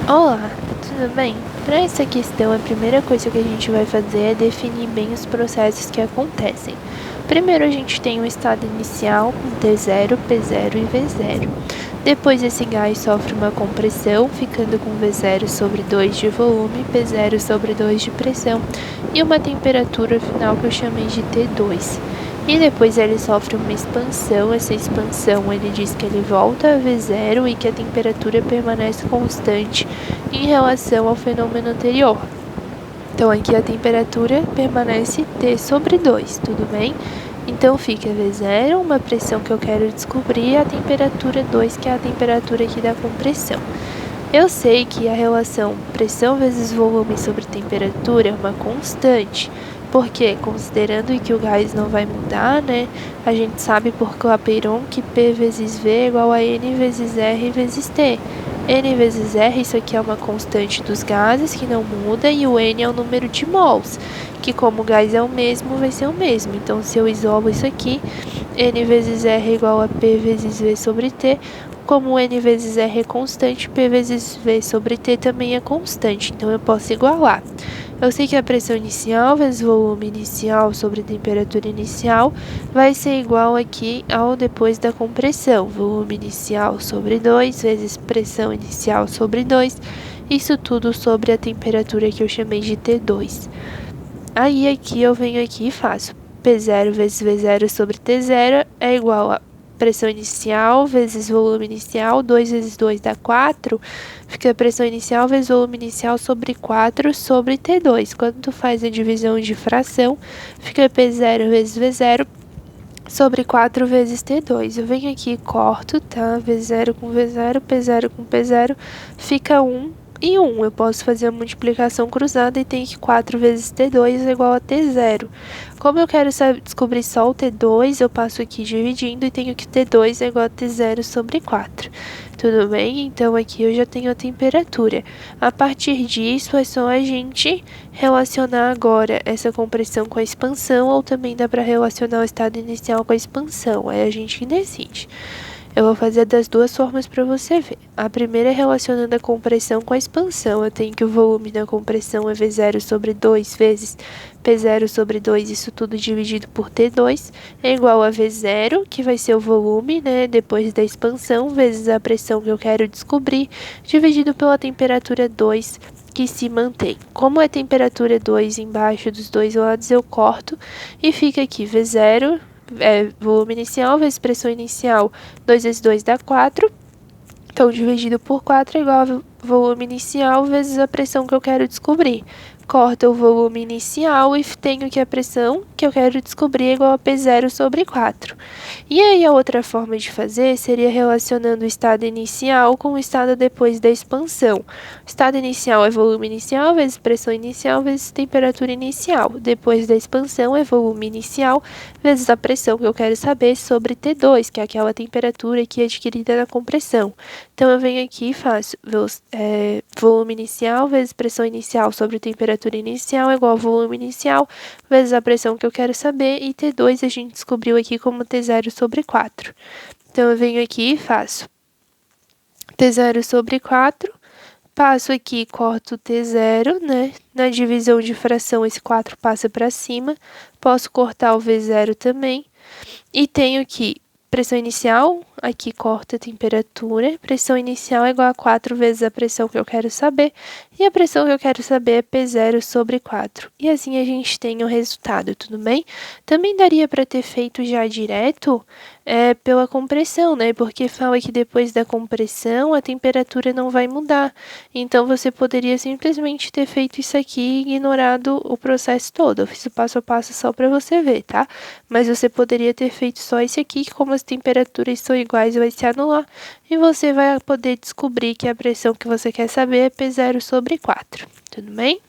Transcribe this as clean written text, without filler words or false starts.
Olá, tudo bem? Para essa questão, a primeira coisa que a gente vai fazer é definir bem os processos que acontecem. Primeiro, a gente tem o estado inicial com T0, P0 e V0. Depois, esse gás sofre uma compressão, ficando com V0 sobre 2 de volume, P0 sobre 2 de pressão e uma temperatura final que eu chamei de T2. E depois ele sofre uma expansão. Essa expansão ele diz que ele volta a V0 e que a temperatura permanece constante em relação ao fenômeno anterior. Então aqui a temperatura permanece T sobre 2, tudo bem? Então fica V0, uma pressão que eu quero descobrir, e a temperatura 2, que é a temperatura aqui da compressão. Eu sei que a relação pressão vezes volume sobre temperatura é uma constante, porque considerando que o gás não vai mudar, né, a gente sabe por Clapeyron que P vezes V é igual a N vezes R vezes T. N vezes R, isso aqui é uma constante dos gases que não muda, e o N é o número de mols, que como o gás é o mesmo, vai ser o mesmo. Então, se eu isolo isso aqui, N vezes R é igual a P vezes V sobre T. Como N vezes R é constante, P vezes V sobre T também é constante, então eu posso igualar. Eu sei que a pressão inicial vezes volume inicial sobre temperatura inicial vai ser igual aqui ao depois da compressão. Volume inicial sobre 2 vezes pressão inicial sobre 2. Isso tudo sobre a temperatura que eu chamei de T2. Aí aqui eu venho aqui e faço P0 vezes V0 sobre T0 é igual a pressão inicial vezes volume inicial, 2 vezes 2 dá 4, fica pressão inicial vezes volume inicial sobre 4 sobre T2. Quando tu faz a divisão de fração, fica P0 vezes V0 sobre 4 vezes T2. Eu venho aqui e corto, tá? V0 com V0, P0 com P0, fica 1 e 1. Eu posso fazer a multiplicação cruzada e tenho que 4 vezes T2 é igual a T0. Como eu quero descobrir só o T2, eu passo aqui dividindo e tenho que T2 é igual a T0 sobre 4. Tudo bem? Então aqui eu já tenho a temperatura. A partir disso é só a gente relacionar agora essa compressão com a expansão, ou também dá para relacionar o estado inicial com a expansão. Aí a gente decide. Eu vou fazer das duas formas para você ver. A primeira é relacionando a compressão com a expansão. Eu tenho que o volume da compressão é V0 sobre 2 vezes P0 sobre 2, isso tudo dividido por T2, é igual a V0, que vai ser o volume, né, depois da expansão, vezes a pressão que eu quero descobrir, dividido pela temperatura 2, que se mantém. Como é temperatura 2 embaixo dos dois lados, eu corto e fica aqui V0, volume inicial vezes pressão inicial, 2 vezes 2 dá 4. Então, dividido por 4 é igual a volume inicial vezes a pressão que eu quero descobrir. Corta o volume inicial e tenho que a pressão que eu quero descobrir é igual a P0 sobre 4. E aí a outra forma de fazer seria relacionando o estado inicial com o estado depois da expansão. O estado inicial é volume inicial vezes pressão inicial vezes temperatura inicial. Depois da expansão é volume inicial vezes a pressão que eu quero saber sobre T2, que é aquela temperatura que é adquirida na compressão. Então eu venho aqui e faço volume inicial vezes pressão inicial sobre temperatura inicial é igual ao volume inicial vezes a pressão que eu quero saber, e T2 a gente descobriu aqui como T0 sobre 4. Então eu venho aqui e faço T0 sobre 4, passo aqui, corto T0, né? Na divisão de fração esse 4 passa para cima, posso cortar o V0 também, e tenho que pressão inicial, aqui corta a temperatura, pressão inicial é igual a 4 vezes a pressão que eu quero saber, e a pressão que eu quero saber é P0 sobre 4. E assim a gente tem o resultado, tudo bem? Também daria para ter feito já direto pela compressão, né? Porque fala que depois da compressão a temperatura não vai mudar. Então você poderia simplesmente ter feito isso aqui e ignorado o processo todo. Eu fiz o passo a passo só para você ver, tá? Mas você poderia ter feito só esse aqui, que como as temperaturas são iguais, vai se anular. E você vai poder descobrir que a pressão que você quer saber é P0 sobre 4. Tudo bem?